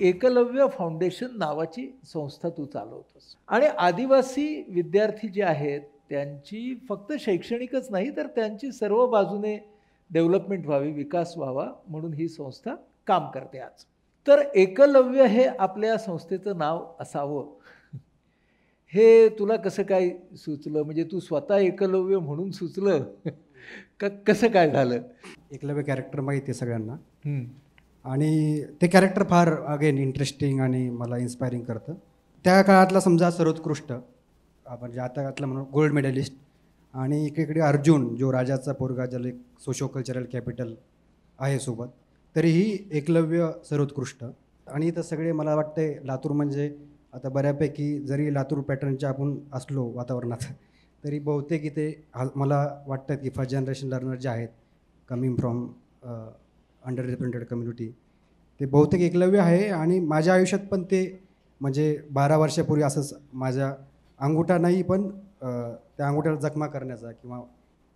Eklavya foundation नावाची संस्था तू चालवतोस आणि आदिवासी विद्यार्थी जे आहेत त्यांची फक्त शैक्षणिकच नाही तर त्यांची सर्व बाजूने डेव्हलपमेंट व्हावी, विकास व्हावा म्हणून ही संस्था काम करते आज. तर एकलव्य हे आपल्या संस्थेचं नाव असावं, हे तुला कसं काय सुचलं? म्हणजे तू स्वतः एकलव्य म्हणून सुचलं का कसं काय झालं? एकलव्य कॅरेक्टर माहिती आहे सगळ्यांना हं. आणि ते कॅरेक्टर फार अगेन इंटरेस्टिंग आणि मला इन्स्पायरिंग करतं. त्या काळातला समजा सर्वोत्कृष्ट आपण जे आता काळातला म्हणून गोल्ड मेडलिस्ट आणि इकडे अर्जुन जो राजाचा पोरगा ज्याला एक सोशो कल्चरल कॅपिटल आहे सोबत, तरीही एकलव्य सर्वोत्कृष्ट. आणि इथं सगळे मला वाटते लातूर म्हणजे आता बऱ्यापैकी जरी लातूर पॅटर्नच्या आपण असलो वातावरणात तरी बहुतेक इथे मला वाटतं की फर्स्ट जनरेशन लर्नर जे आहेत coming from under represented community ते बहुतेक एकलव्य आहे. आणि माझ्या आयुष्यात पण ते म्हणजे 12 वर्षापूर्वी असंच माझ्या अंगुठा नाही पण त्या अंगुठ्याला जखमा करण्याचा किंवा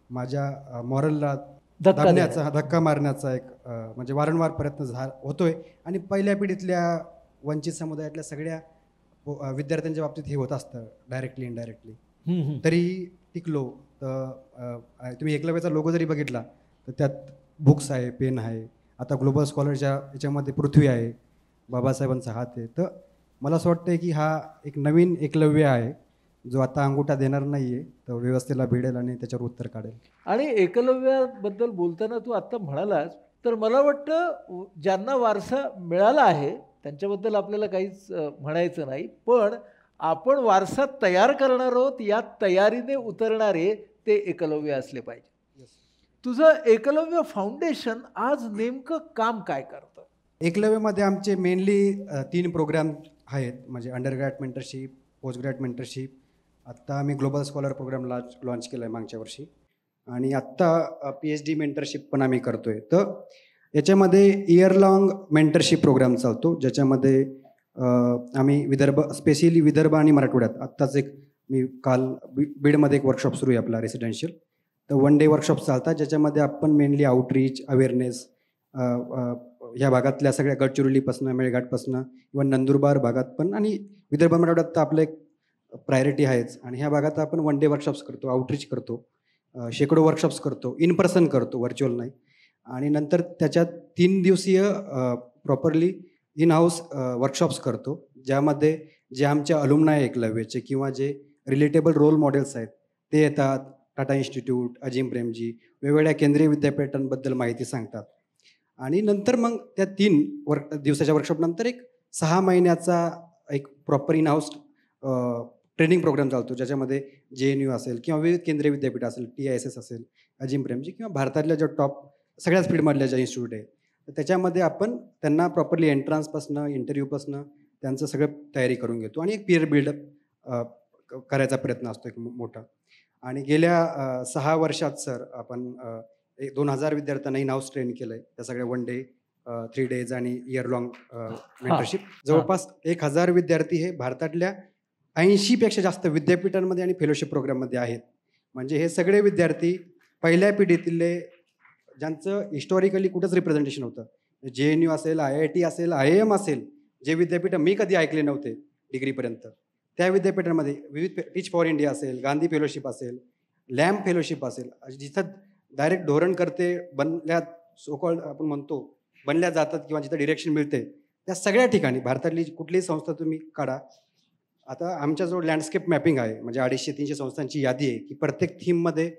माझ्या मॉरलला दाबण्याचा धक्का मारण्याचा एक म्हणजे वारंवार प्रयत्न होतोय. आणि पहिल्या पिढीतल्या वंचित समुदायातल्या सगळ्या विद्यार्थ्यांच्या बाबतीत हे होत असतं डायरेक्टली इनडायरेक्टली. तरी टिकलो. तर तुम्ही एकलव्याचा लोगो जरी बघितला तर त्यात बुक्स आहे, पेन आहे. आता ग्लोबल स्कॉलरच्या याच्यामध्ये पृथ्वी आहे, बाबासाहेबांचा हात आहे. तर मला असं वाटतं की हा एक नवीन एकलव्य आहे जो आता अंगुठा देणार नाही आहे, तर व्यवस्थेला भिडेल आणि त्याच्यावर उत्तर काढेल. आणि एकलव्याबद्दल बोलताना तू आत्ता म्हणालास, तर मला वाटतं ज्यांना वारसा मिळाला आहे त्यांच्याबद्दल आपल्याला काहीच म्हणायचं नाही. पण आपण वारसा तयार करणार आहोत, या तयारीने उतरणारे ते एकलव्य असले पाहिजे. तुझं एकलव्य फाउंडेशन आज नेमकं काम काय करतं? एकलव्यमध्ये आमचे मेनली 3 प्रोग्राम आहेत, म्हणजे अंडरग्रॅड मेंटरशिप, पोस्ट ग्रॅड मेंटरशिप. आत्ता आम्ही ग्लोबल स्कॉलर प्रोग्राम लॉन्च केला आहे मागच्या वर्षी आणि आत्ता PhD मेंटरशिप पण आम्ही करतो आहे. तर याच्यामध्ये इयर लाँग मेंटरशिप प्रोग्राम चालतो ज्याच्यामध्ये आम्ही स्पेशली विदर्भ आणि मराठवाड्यात आत्ताच मी काल बीडमध्ये एक वर्कशॉप सुरू आहे आपला रेसिडेन्शियल. तर 1 डे वर्कशॉप चालतात ज्याच्यामध्ये आपण मेनली आउटरीच अवेअरनेस ह्या भागातल्या सगळ्या गडचिरोलीपासून मेळघाटपासून इव्हन नंदुरबार भागात पण आणि विदर्भ मराठवाड्यात तर आपलं एक प्रायोरिटी आहेच. आणि ह्या भागात आपण 1 डे वर्कशॉप्स करतो, आउटरीच करतो, शेकडो वर्कशॉप्स करतो, इन पर्सन करतो, व्हर्च्युअल नाही. आणि नंतर त्याच्यात 3 दिवसीय प्रॉपरली इन हाऊस वर्कशॉप्स करतो ज्यामध्ये जे आमचे अलुमनाय एकलव्यचे किंवा जे रिलेटेबल रोल मॉडेल्स आहेत ते येतात. टाटा इन्स्टिट्यूट, अजिम प्रेमजी, वेगवेगळ्या केंद्रीय विद्यापीठांबद्दल माहिती सांगतात. आणि नंतर मग त्या 3 दिवसाच्या वर्कशॉपनंतर एक 6 महिन्याचा एक proper in house training program चालतो ज्याच्यामध्ये JNU असेल किंवा विविध केंद्रीय विद्यापीठ असेल, TISS असेल, अजिम प्रेमजी किंवा भारतातल्या ज्या टॉप सगळ्याच फील्डमधल्या ज्या इन्स्टिट्यूट आहे तर त्याच्यामध्ये आपण त्यांना प्रॉपरली एंट्रन्सपासनं इंटरव्ह्यूपासनं त्यांचं सगळं तयारी करून घेतो आणि एक पीअर बिल्डअप करायचा प्रयत्न असतो एक मोठा. आणि गेल्या 6 वर्षात सर आपण 2000 विद्यार्थ्यांना इन हाऊस ट्रेन केलं आहे. त्या सगळ्या 1 डे 3 डेज आणि इयर लॉंग मेंटरशिप. जवळपास 1000 विद्यार्थी हे भारतातल्या 80 पेक्षा जास्त विद्यापीठांमध्ये आणि फेलोशिप प्रोग्राममध्ये आहेत. म्हणजे हे सगळे विद्यार्थी पहिल्या पिढीतले ज्यांचं हिस्टॉरिकली कुठंच रिप्रेझेंटेशन होतं, JNU असेल, IIT असेल, IIM असेल, जे विद्यापीठ मी कधी ऐकले नव्हते डिग्रीपर्यंत, त्या विद्यापीठांमध्ये विविध टीच फॉर इंडिया असेल, गांधी फेलोशिप असेल, लॅम्प फेलोशिप असेल, जिथं डायरेक्ट धोरणकर्ते बनल्या सोकॉल्ड आपण म्हणतो बनल्या जातात किंवा जिथं डिरेक्शन मिळते त्या सगळ्या ठिकाणी भारतातली कुठलीही संस्था तुम्ही काढा. आता आमच्याजवळ लँडस्केप मॅपिंग आहे, म्हणजे 250-300 संस्थांची यादी आहे की प्रत्येक थीममध्ये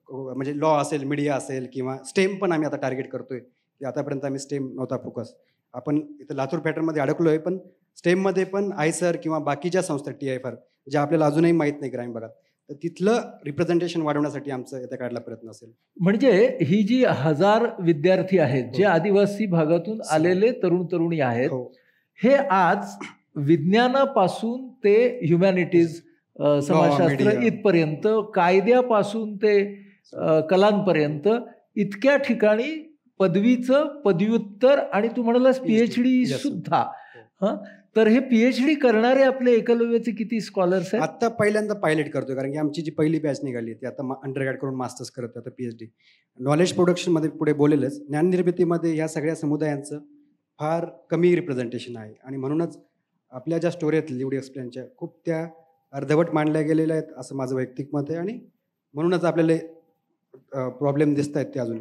म्हणजे लॉ असेल, मीडिया असेल किंवा स्टेम पण आम्ही आता टार्गेट करतोय की आतापर्यंत आम्ही स्टेम नव्हता फोकस. आपण इथं लातूर पॅटर्नमध्ये अडकलो आहे पण स्टेममध्ये पण आयसर किंवा बाकीच्या संस्था TIFR ज्या आपल्याला अजूनही माहीत नाही ग्रामीण भागात, तर तिथलं रिप्रेझेंटेशन वाढवण्यासाठी आमचं येत्या काळातला प्रयत्न असेल. म्हणजे ही जी 1000 विद्यार्थी आहेत जे आदिवासी भागातून आलेले तरुण तरुणी आहेत, हे आज विज्ञानापासून ते ह्युमॅनिटीज समाजशास्त्र इथपर्यंत, कायद्यापासून ते कलांपर्यंत इतक्या ठिकाणी पदवीचं पदव्युत्तर आणि तू म्हणालास PhD सुद्धा. तर हे PhD करणारे आपले एकलव्याचे किती स्कॉलर्स आहेत? आता पहिल्यांदा पायलट करतोय कारण की आमची जी पहिली बॅच निघाली ती आता अंडरग्रॅड करून मास्टर्स करत आता PhD. नॉलेज प्रोडक्शनमध्ये पुढे बोलेलच, ज्ञान निर्मितीमध्ये या सगळ्या समुदायांचं फार कमी रिप्रेझेंटेशन आहे. आणि म्हणूनच आपल्या ज्या स्टोरी आहेत लिव्ड एक्सप्लेनच्या खूप त्या अर्धवट मांडल्या गेलेल्या आहेत असं माझं वैयक्तिक मत आहे. आणि म्हणूनच आपल्याला प्रॉब्लेम दिसत आहेत ते अजून.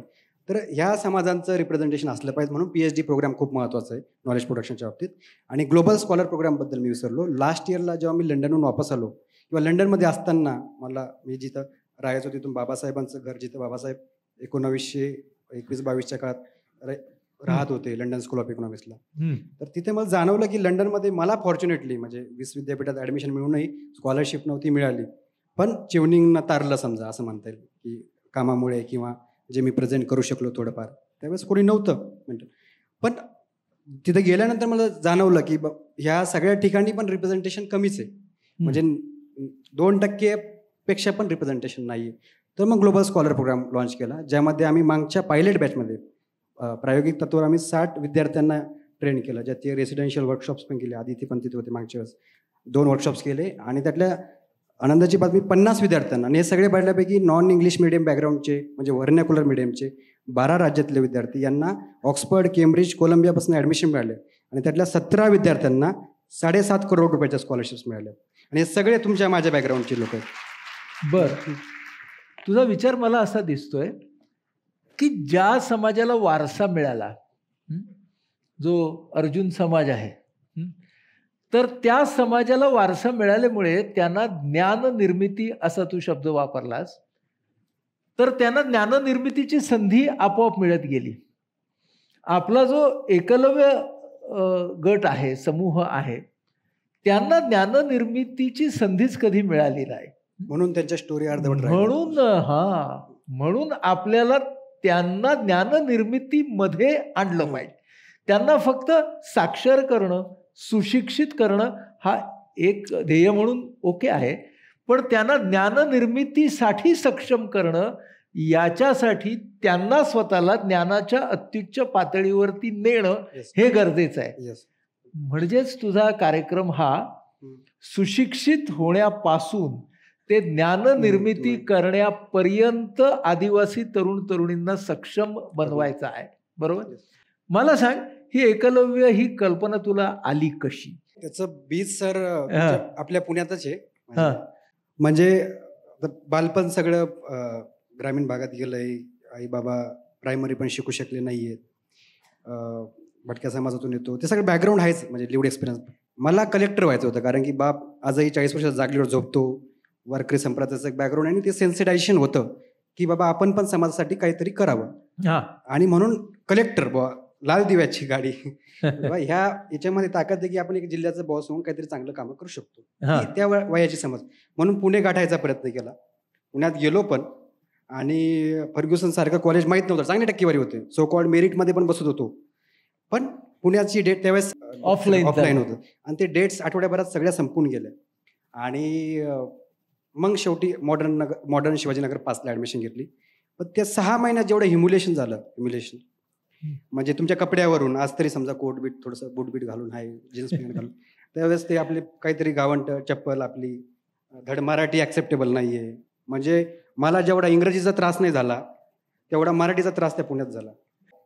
तर ह्या समाजांचं रिप्रेझेंटेशन असलं पाहिजे, म्हणून PhD प्रोग्राम खूप महत्त्वाचा आहे नॉलेज प्रोडक्शनच्या बाबतीत. आणि ग्लोबल स्कॉलर प्रोग्रामबद्दल मी विसरलो. लास्ट इयरला जेव्हा मी लंडनहून वापस आलो किंवा लंडनमध्ये असताना मी जिथं राहायचो तिथून बाबासाहेबांचं घर, जिथं बाबासाहेब 1921-22च्या काळात राहत होते लंडन स्कूल ऑफ इकॉनॉमिक्सला. तर तिथे मला जाणवलं की लंडनमध्ये मला फॉर्च्युनेटली म्हणजे 20 विद्यापीठात ॲडमिशन मिळूनही स्कॉलरशिप नव्हती मिळाली. पण चिवणिंगनं तारलं समजा असं म्हणता येईल, की कामामुळे किंवा जे मी प्रेझेंट करू शकलो थोडंफार त्यावेळेस कोणी नव्हतं म्हणतं. पण तिथे गेल्यानंतर मला जाणवलं की ह्या सगळ्या ठिकाणी पण रिप्रेझेंटेशन कमीच आहे. म्हणजे 2% पेक्षा पण रिप्रेझेंटेशन नाही आहे. तर मग ग्लोबल स्कॉलर प्रोग्राम लॉन्च केला, ज्यामध्ये आम्ही मागच्या पायलट बॅचमध्ये प्रायोगिक तत्त्वावर आम्ही 60 विद्यार्थ्यांना ट्रेन केलं, ज्यात ते रेसिडेन्शियल वर्कशॉप्स पण केले. आधी पण तिथे होते, मागच्या वेळेस 2 वर्कशॉप्स केले. आणि त्यातल्या आनंदाची बातमी 50 विद्यार्थ्यांना, आणि हे सगळे पाहिल्यापैकी नॉन इंग्लिश मिडियम बॅकग्राऊंडचे म्हणजे व्हर्नॅक्युलर मिडियमचे 12 राज्यातले विद्यार्थी यांना ऑक्सफर्ड, केम्ब्रिज, कोलंबियापासून ॲडमिशन मिळाले. आणि त्यातल्या 17 विद्यार्थ्यांना 7.5 करोड रुपयाच्या स्कॉलरशिप्स मिळाल्या. आणि हे सगळे तुमच्या माझ्या बॅकग्राऊंडचे लोक आहेत. बरं, तुझा विचार मला असा दिसतोय की ज्या समाजाला वारसा मिळाला, जो अर्जुन समाज आहे, तर त्या समाजाला वारसा मिळाल्यामुळे त्यांना ज्ञाननिर्मिती असा तू शब्द वापरलास, तर त्यांना ज्ञाननिर्मितीची संधी आपोआप मिळत गेली. आपला जो एकलव्य गट आहे, समूह आहे, त्यांना ज्ञाननिर्मितीची संधीच कधी मिळाली नाही. म्हणून त्यांच्या स्टोरी अर्धवट राहिल्या. म्हणून आपल्याला त्यांना ज्ञाननिर्मितीमध्ये आणलं पाहिजे. त्यांना फक्त साक्षर करणं, सुशिक्षित करणं हा एक ध्येय म्हणून ओके आहे, पण त्यांना ज्ञाननिर्मितीसाठी सक्षम करणं, याच्यासाठी त्यांना स्वतःला ज्ञानाच्या अत्युच्च पातळीवरती नेणं हे गरजेचं आहे. म्हणजेच तुझा कार्यक्रम हा सुशिक्षित होण्यापासून ते ज्ञाननिर्मिती करण्यापर्यंत आदिवासी तरुण तरुणींना सक्षम बनवायचा आहे, बरोबर? मला सांग, ही एकलव्य ही कल्पना तुला आली कशी? त्याचं बीज सर आपल्या पुण्यातच आहे. म्हणजे बालपण सगळं ग्रामीण भागात गेलंय. आई बाबा प्रायमरी पण शिकू शकले नाहीयेत, भटक्या समाजातून येतो, ते सगळं बॅकग्राऊंड आहेच. म्हणजे लिव्ड एक्सपिरियन्स. मला कलेक्टर व्हायचं होतं, कारण की बाप आजही 40 वर्षात जागेवर झोपतो, वारकरी संप्रदायाचं एक बॅकग्राऊंड, आणि ते सेन्सिटायझेशन होतं की बाबा आपण पण समाजासाठी काहीतरी करावं. आणि म्हणून कलेक्टर लाल दिव्याची गाडी ह्या याच्यामध्ये ताकद आहे की आपण एक जिल्ह्याचं बॉस होऊन काहीतरी चांगलं काम करू शकतो. त्या वयाची समज म्हणून पुणे गाठायचा प्रयत्न केला. पुण्यात गेलो पण, आणि फर्ग्युसन सारखं कॉलेज माहीत नव्हतं, चांगली टक्केवारी होते, सो कॉल्ड मेरिटमध्ये पण बसत होतो. पण पुण्याची डेट त्यावेळेस ऑफलाईन होतं, आणि ते डेट्स आठवड्याभरात सगळ्या संपून गेल्या. आणि मग शेवटी मॉडर्न शिवाजीनगर 5ला ॲडमिशन घेतली. पण त्या 6 महिन्यात जेवढं हिम्युलेशन झालं, म्हणजे तुमच्या कपड्यावरून, आज तरी समजा कोट बीट थोडंसं बूट घालून आहे, जीन्स पॅन्ट घालून, त्यावेळेस ते आपले काहीतरी गावंट चप्पल, आपली धड मराठी ॲक्सेप्टेबल नाही आहे. म्हणजे मला जेवढा इंग्रजीचा त्रास नाही झाला तेवढा मराठीचा त्रास त्या पुण्यात झाला.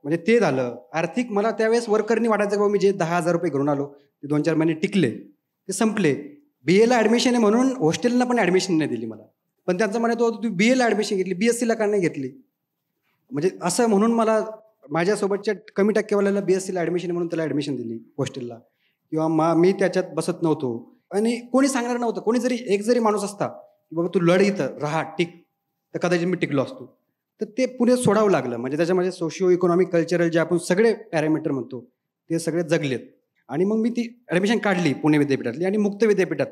म्हणजे ते झालं. आर्थिक मला त्यावेळेस वर्करनी वाटायचं की मी जे 10,000 रुपये घेऊन आलो ते 2-4 महिने टिकले, ते संपले. BA ला ॲडमिशन आहे म्हणून हॉस्टेलला पण ॲडमिशन नाही दिली मला. पण त्यांचं म्हणत होतं तू BA ला ॲडमिशन घेतली, BSc ला का नाही घेतली? म्हणजे असं म्हणून मला माझ्यासोबतच्या कमी टक्केवाल्याला BSc ला ॲडमिशन म्हणून त्याला ॲडमिशन दिली हॉस्टेलला, किंवा मी त्याच्यात बसत नव्हतो. आणि कोणी सांगणार नव्हतं. कोणी जरी एक जरी माणूस असता की बाबा तू लढ इथं राहा, टिक, तर कदाचित मी टिकलो असतो. तर ते पुणे सोडावं लागलं. म्हणजे त्याच्यामध्ये सोशिओ इकॉनॉमिक, कल्चरल जे आपण सगळे पॅरामीटर म्हणतो ते सगळे जगलेत. आणि मग मी ती ॲडमिशन काढली पुणे विद्यापीठातली, आणि मुक्त विद्यापीठात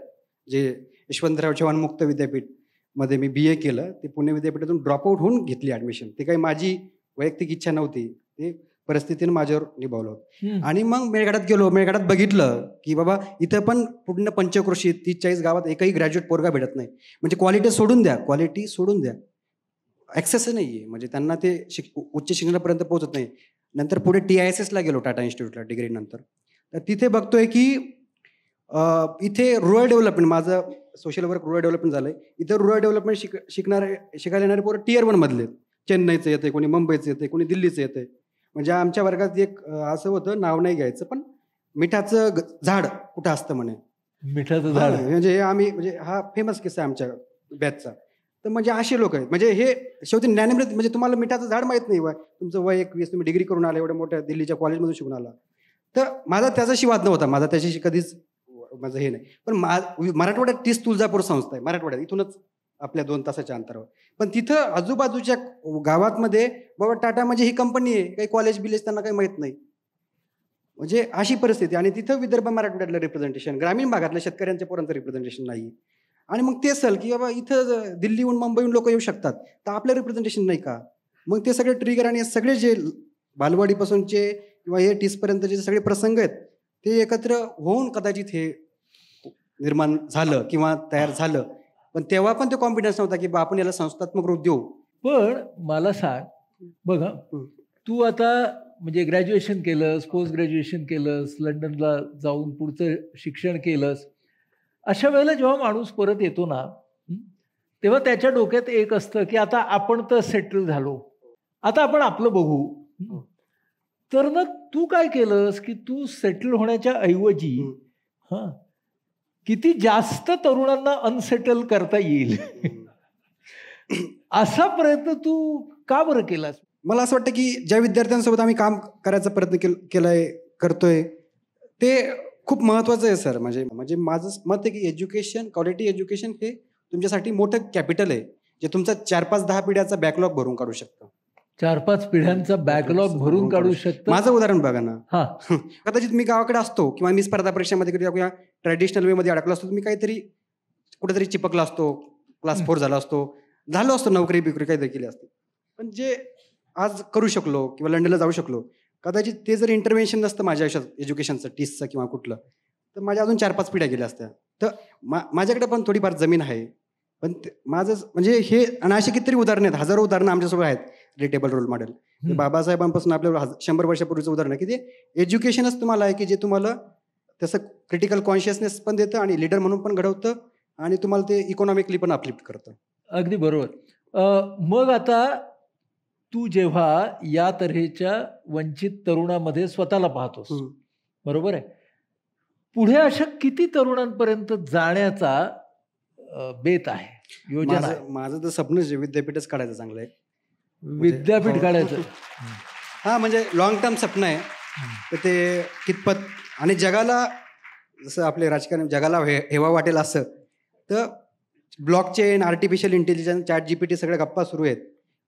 जे यशवंतराव चव्हाण मुक्त विद्यापीठमध्ये मी BA केलं. ते पुणे विद्यापीठातून ड्रॉपआउट होऊन घेतली ॲडमिशन. ते काही माझी वैयक्तिक इच्छा नव्हती, ते परिस्थितीनं माझ्यावर निभावलं होतं. आणि मग मेळघाटात गेलो. मेळघाटात बघितलं की बाबा इथं पण पूर्ण पंचक्रोशीत 30-40 गावात एकही ग्रॅज्युएट पोरगा भेटत नाही. म्हणजे क्वालिटी सोडून द्या, ॲक्सेस नाही आहे. म्हणजे त्यांना ते उच्च शिक्षणापर्यंत पोहोचत नाही. नंतर पुढे TISS ला गेलो, टाटा इन्स्टिट्यूटला डिग्रीनंतर. तर तिथे बघतोय की इथे रुरल डेव्हलपमेंट, माझं सोशल वर्क रुरल डेव्हलपमेंट झालंय. इथं रुरल डेव्हलपमेंट शिकायला येणारे पोरं Tier 1 मधले, चेन्नईचं येते, कोणी मुंबईचं येते, कोणी दिल्लीचं येते. म्हणजे आमच्या वर्गात एक असं होतं, नाव नाही घ्यायचं, पण मिठाचं झाड कुठं असतं म्हणे. मिठाचं झाड म्हणजे आम्ही म्हणजे हा फेमस किस्सा आहे आमच्या बॅचचा. तर म्हणजे असे लोक आहेत, म्हणजे हे शेवटी ज्ञानामृत. म्हणजे तुम्हाला मिठाचं झाड माहित नाही, वय तुमचं वय 21, तुम्ही डिग्री करून आला, एवढ्या मोठ्या दिल्लीच्या कॉलेजमधून शिकून आला. तर माझा त्याच्याशी वाद नव्हता, माझा त्याच्याशी कधीच माझं हे नाही. पण मराठवाड्यात 30 तुळजापूर संस्था आहे, मराठवाड्यात इथूनच आपल्या 2 तासाच्या अंतरावर. पण तिथं आजूबाजूच्या गावातमध्ये बाबा टाटा म्हणजे ही कंपनी आहे, काही कॉलेज बिलेज त्यांना काही माहित नाही. म्हणजे अशी परिस्थिती. आणि तिथं विदर्भ मराठवाड्यातलं रिप्रेझेंटेशन, ग्रामीण भागातल्या शेतकऱ्यांच्या पोरांचं रिप्रेझेंटेशन नाही. आणि मग ते असेल की बाबा इथं दिल्लीहून मुंबईहून लोक येऊ शकतात, तर आपलं रिप्रेझेंटेशन नाही का? मग ते सगळे ट्रिगर आणि सगळे जे बालवाडीपासूनचे किंवा हे 30 पर्यंतचे जे सगळे प्रसंग आहेत ते एकत्र होऊन कदाचित हे निर्माण झालं किंवा तयार झालं. पण तेव्हा पण तो कॉन्फिडन्स नव्हता की बा आपण याला संस्थात्मक रूप देऊ. पण मला सांग बघा, तू आता म्हणजे ग्रॅज्युएशन केलंस, पोस्ट ग्रॅज्युएशन केलंस, लंडनला जाऊन पुढचं शिक्षण केलंस. अशा वेळेला जेव्हा माणूस परत येतो ना, तेव्हा त्याच्या डोक्यात एक असतं की आता आपण तर सेटल झालो, आता आपण आपलं बघू. तर मग तू काय केलंस की तू सेटल होण्याच्या ऐवजी किती जास्त तरुणांना अनसेटल करता येईल असा प्रयत्न तू का बरं केलास? मला असं वाटतं की ज्या विद्यार्थ्यांसोबत आम्ही काम करायचा प्रयत्न करतोय ते खूप महत्त्वाचं आहे सर. म्हणजे माझं मत आहे की एज्युकेशन, क्वालिटी एज्युकेशन हे तुमच्यासाठी मोठं कॅपिटल आहे, जे तुमचा 4-5-10 पिढ्याचा बॅकलॉग भरून काढू शकतं. 4-5 पिढ्यांचा बॅकलॉग भरून काढू शकतं. माझं उदाहरण बघा ना, कदाचित मी गावाकडे असतो किंवा मी स्पर्धा परीक्षेमध्ये किंवा ट्रॅडिशनल वे मध्ये अडकला असतो, मी काहीतरी कुठेतरी चिपकला असतो, क्लास 4 झाला असतो नोकरी बिकरी काहीतरी केली असते. पण जे आज करू शकलो किंवा लंडनला जाऊ शकलो, कदाचित ते जर इंटरव्हेन्शन नसतं माझ्या आयुष्यात एज्युकेशनचं, टीसचं किंवा कुठलं, तर माझ्या अजून 4-5 पिढ्या गेल्या असत्या. तर माझ्याकडे पण थोडीफार जमीन आहे. पण माझं म्हणजे हे, आणि अशी कितीतरी उदाहरणं आहेत, हजारो उदाहरणं आमच्यासोबत आहेत. रिलेटेबल रोल मॉडेल बाबासाहेबांपासून आपल्याला 100 वर्षापूर्वीचं उदाहरण आहे की ते एज्युकेशनच तुम्हाला आहे की जे तुम्हाला तसं क्रिटिकल कॉन्शियसनेस पण देतं आणि लीडर म्हणून पण घडवतं आणि तुम्हाला ते इकॉनॉमिकली पण अपलिफ्ट करतं. अगदी बरोबर. मग आता तू जेव्हा या तऱ्हेच्या वंचित तरुणामध्ये स्वतःला पाहतोस, बरोबर आहे, पुढे अशा किती तरुणांपर्यंत जाण्याचा बेत आहे, योजना आहे? माझं तर स्वप्नच आहे विद्यापीठच काढायचं. चांगलं आहे विद्यापीठ काढायचं. म्हणजे लॉंग टर्म स्वप्न आहे. तर ते कितपत, आणि जगाला जसं आपले राजकारण जगाला हेवा वाटेल असं, तर ब्लॉकचेन, आर्टिफिशियल इंटेलिजन्स, ChatGPT सगळ्या गप्पा सुरू आहेत.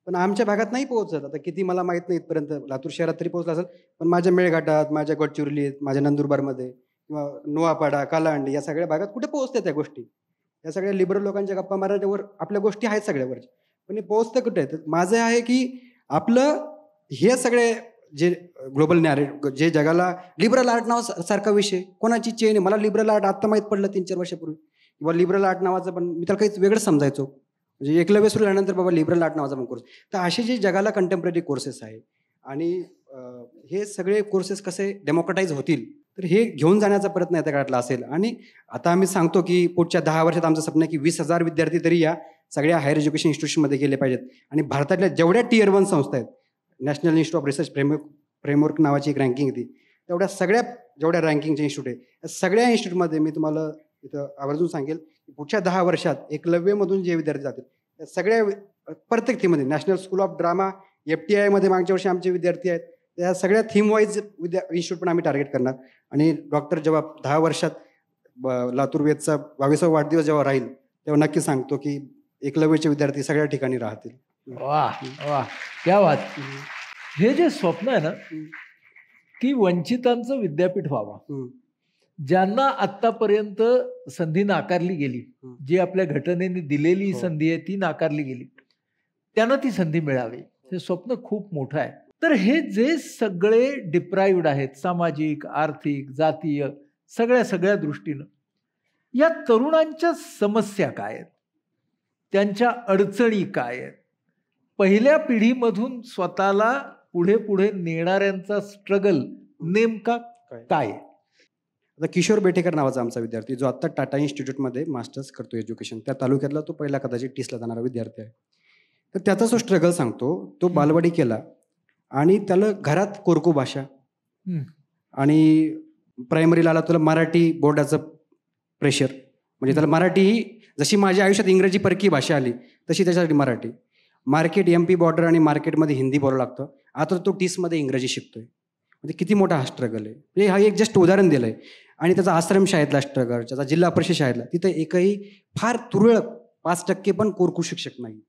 पण आमच्या भागात नाही पोहोचत. आता किती मला माहित नाही, इथपर्यंत लातूर शहरात तरी पोहोचला असेल, पण माझ्या मेळघाटात, माझ्या गडचिरोलीत, माझ्या नंदुरबारमध्ये किंवा नोआपाडा, कालांडी या सगळ्या भागात कुठे पोहोचतात त्या गोष्टी? या सगळ्या लिबरल लोकांच्या गप्पा मारण्यावर आपल्या गोष्टी आहेत सगळ्यावरच्या, पण हे पोहोचतं कुठे? तर माझं आहे की आपलं हे सगळे जे ग्लोबल नॅरेटिव्ह, जे जगाला लिबरल आर्ट नावासारखा विषय, कोणाची चेन आहे? मला लिबरल आर्ट आत्ता माहीत पडलं 3-4 वर्षापूर्वी, किंवा लिबरल आर्ट नावाचं, पण मी त्याला काहीच वेगळं समजायचो. म्हणजे एकलव्य सुरू झाल्यानंतर बाबा लिबरल आर्ट नावाचा पण कोर्स. तर असे जे जगाला कंटेम्पररी कोर्सेस आहे, आणि हे सगळे कोर्सेस कसे डेमोक्रेटाईज होतील, तर हे घेऊन जाण्याचा प्रयत्न या काळातला असेल. आणि आता आम्ही सांगतो की पुढच्या 10 वर्षात आमचं स्वप्न आहे की 20,000 विद्यार्थी तरी या सगळ्या हायर एज्युकेशन इन्स्टिट्यूशनमध्ये गेले पाहिजेत. आणि भारतातल्या जेवढ्या Tier 1 संस्था आहेत, national institute of research framework नावाची एक रँकिंग होती, तेवढ्या सगळ्या जेवढ्या रँकिंगचे इन्स्टिट्यूट आहे, त्या सगळ्या इन्स्टिट्यूटमध्ये मी तुम्हाला इथं आवर्जून सांगेल की पुढच्या 10 वर्षात एकलव्यमधून जे विद्यार्थी जातील, त्या सगळ्या प्रत्येक थीममध्ये, national school of drama, FTI मध्ये मागच्या वर्षी आमचे विद्यार्थी आहेत, त्या सगळ्या थीम वाईज इन्स्टिट्यूट पण आम्ही टार्गेट करणार. आणि डॉक्टर जेव्हा 10 वर्षात लातूर वेदचा 22वा वाढदिवस जेव्हा राहील, तेव्हा नक्की सांगतो की एकलव्यचे विद्यार्थी सगळ्या ठिकाणी राहतील. वाह वाह, क्या बात. हे जे स्वप्न आहे ना की वंचितांचं विद्यापीठ व्हावं, ज्यांना आतापर्यंत संधी नाकारली गेली, जी आपल्या घटनेने दिलेली संधी आहे ती नाकारली गेली, त्यांना ती संधी मिळावी, हे स्वप्न खूप मोठं आहे. तर हे जे सगळे डिप्राइव्ड आहेत, सामाजिक, आर्थिक, जातीय, सगळ्या दृष्टीनं, या तरुणांच्या समस्या काय आहेत, त्यांच्या अडचणी काय आहेत, पहिल्या पिढीमधून स्वतःला पुढे नेणाऱ्यांचा स्ट्रगल नेमका काय? आता किशोर बेटेकर नावाचा आमचा विद्यार्थी, जो आता टाटा इन्स्टिट्यूटमध्ये मास्टर्स करतो एज्युकेशन, त्या तालुक्यातला तो पहिला कदाचित टीसला जाणारा विद्यार्थी आहे. तर त्याचा जो स्ट्रगल सांगतो, तो बालवाडी केला आणि त्याला घरात कोरकू भाषा आणि प्रायमरीला आला तुला मराठी बोर्डाचं प्रेशर, म्हणजे त्याला मराठी ही जशी माझ्या आयुष्यात इंग्रजी परकी भाषा आली तशी त्याच्यासाठी मराठी. मार्केट MP बॉर्डर आणि मार्केटमध्ये हिंदी बोलावं लागतं. आता तो टीसमध्ये इंग्रजी शिकतोय. म्हणजे किती मोठा हा स्ट्रगल आहे. म्हणजे हा एक जस्ट उदाहरण दिलं आहे. आणि त्याचा आश्रम शाळेतला स्ट्रगल, त्याचा जिल्हा परिषद शाळेतला, तिथं एकही फार तुरळक 5% पण कोरकू शिक्षक नाही.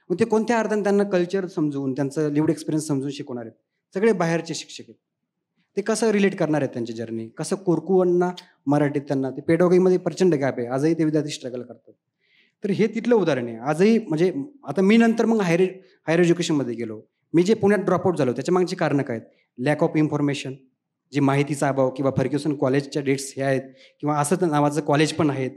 मग ते कोणत्या अर्थाने त्यांना कल्चर समजून त्यांचं लिव्ड एक्सपिरियन्स समजून शिकवणार आहेत. सगळे बाहेरचे शिक्षक आहेत. ते कसं रिलेट करणार आहेत त्यांची जर्नी, कसं कोरकूंना मराठीत त्यांना ते पेडॉगीमध्ये प्रचंड गॅप आहे. आजही ते विद्यार्थी स्ट्रगल करतात. तर हे तिथलं उदाहरण आहे. आजही म्हणजे आता मी नंतर मग हायर एज्युकेशनमध्ये गेलो. मी जे पुण्यात ड्रॉपआउट झालो त्याच्या मागची कारणं काय आहेत? लॅक ऑफ इन्फॉर्मेशन, जी माहितीचा अभाव, किंवा फर्ग्युसन कॉलेजच्या डेट्स हे आहेत, किंवा असं नावाचं कॉलेज पण आहेत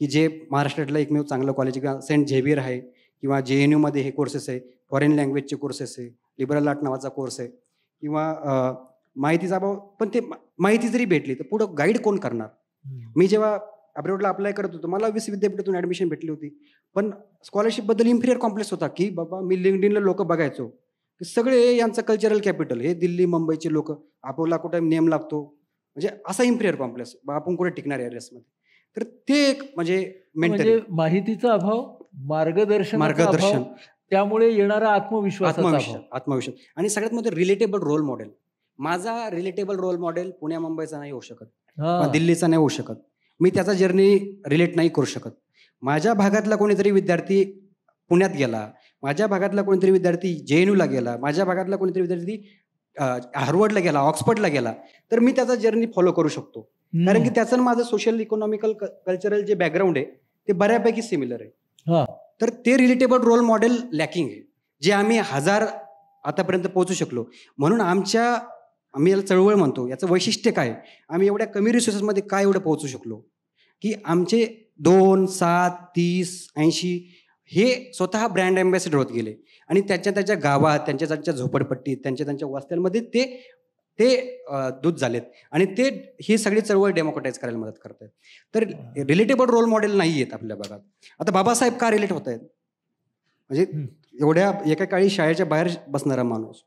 की जे महाराष्ट्रातलं एकमेव चांगलं कॉलेज, किंवा सेंट झेवियर आहे, किंवा JNUमध्ये हे कोर्सेस आहे, फॉरेन लँग्वेजचे कोर्सेस आहे, लिबरल आर्ट नावाचा कोर्स आहे, किंवा माहितीचा अभाव. पण ते माहिती जरी भेटली तर पुढं गाईड कोण करणार? मी जेव्हा अब्रॉडला अप्लाय करत होतो मला 20 विद्यापीठातून ॲडमिशन भेटली होती, पण स्कॉलरशिपबद्दल इन्फिरियर कॉम्प्लेक्स होता की बाबा मी लिंक्डइनला लोक बघायचो की सगळे यांचं कल्चरल कॅपिटल हे दिल्ली मुंबईचे लोक, आपला कुठे नेम लागतो, म्हणजे असा इन्फिरियर कॉम्प्लेक्स, आपण कुठे टिकणार एरियासमध्ये. तर ते एक म्हणजे माहितीचा अभाव, मार्गदर्शन, त्यामुळे येणारा आत्मविश्वास आणि सगळ्यात मोठं रिलेटेबल रोल मॉडेल. माझा रिलेटेबल रोल मॉडेल पुण्या मुंबईचा नाही होऊ शकत, दिल्लीचा नाही होऊ शकत. मी त्याचा जर्नी रिलेट नाही करू शकत. माझ्या भागातला कोणीतरी विद्यार्थी पुण्यात गेला, माझ्या भागातला कोणीतरी विद्यार्थी JNUला गेला, माझ्या भागातला कोणीतरी विद्यार्थी हार्वर्डला गेला, ऑक्सफर्डला गेला, तर मी त्याचा जर्नी फॉलो करू शकतो. कारण की त्याचं माझं सोशल इकॉनॉमिकल कल्चरल जे बॅकग्राऊंड आहे ते बऱ्यापैकी सिमिलर आहे. तर ते रिलेटेबल रोल मॉडेल लॅकिंग आहे, जे आम्ही 1000 आतापर्यंत पोहोचू शकलो. म्हणून आम्ही याला चळवळ म्हणतो. याचं वैशिष्ट्य काय? आम्ही एवढ्या कमी रिसोर्सेसमध्ये काय एवढं पोहोचू शकलो की आमचे 2, 7, 30, 80 हे स्वतः ब्रँड अँबॅसेडर होत गेले. आणि त्याच्या गावात, त्यांच्या झोपडपट्टीत, त्यांच्या वस्त्यांमध्ये ते दूध झालेत. आणि ते ही सगळी चळवळ डेमोक्रेटाईज करायला मदत करत आहेत. तर रिलेटेबल रोल मॉडेल नाही आहेत आपल्या भागात. आता बाबासाहेब का रिलेट होत आहेत? म्हणजे एवढ्या एका काळी शाळेच्या बाहेर बसणारा माणूस,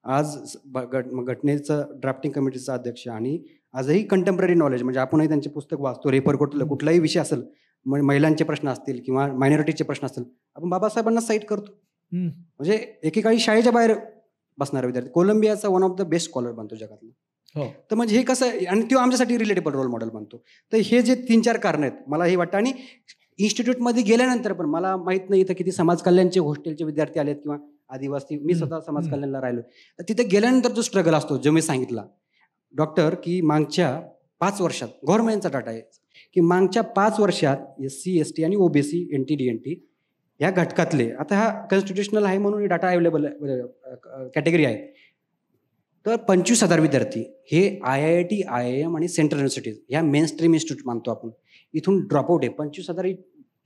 आज घटनेचं ड्राफ्टिंग कमिटीचा अध्यक्ष, आणि आजही कंटेम्पररी नॉलेज, म्हणजे आपणही त्यांचे पुस्तक वाचतो, रेफर करतो. कुठलाही विषय असेल, महिलांचे प्रश्न असतील किंवा मायनॉरिटीचे प्रश्न असतील, आपण बाबासाहेबांना साईट करतो. म्हणजे एकेकाळी शाळेच्या बाहेर बसणारा विद्यार्थी कोलंबियाचा one of the best scholar बनतो जगातला. तर म्हणजे हे कसं, आणि तो आमच्यासाठी रिलेटेबल रोल मॉडेल बनतो. तर हे जे 3-4 कारण आहेत मला हे वाटतं. आणि इन्स्टिट्यूटमध्ये गेल्यानंतर पण मला माहित नाही इथं किती समाज कल्याणचे हॉस्टेलचे विद्यार्थी आलेत किंवा आदिवासी, मी स्वतः समाज कल्याणला राहिलो. तर तिथे गेल्यानंतर जो स्ट्रगल असतो, जो मी सांगितला डॉक्टर, की मागच्या 5 वर्षात गव्हर्नमेंटचा डाटा आहे की मागच्या 5 वर्षात SC ST आणि OBC NT DNT या घटकातले, आता हा कॉन्स्टिट्युशनल आहे म्हणून डाटा अवेलेबल कॅटेगरी आहे, तर 25,000 विद्यार्थी हे IIT IIM आणि सेंट्रल युनिव्हर्सिटीज या मेन स्ट्रीम इन्स्टिट्यूट मानतो आपण, इथून ड्रॉपआउट आहे. 25,000 ही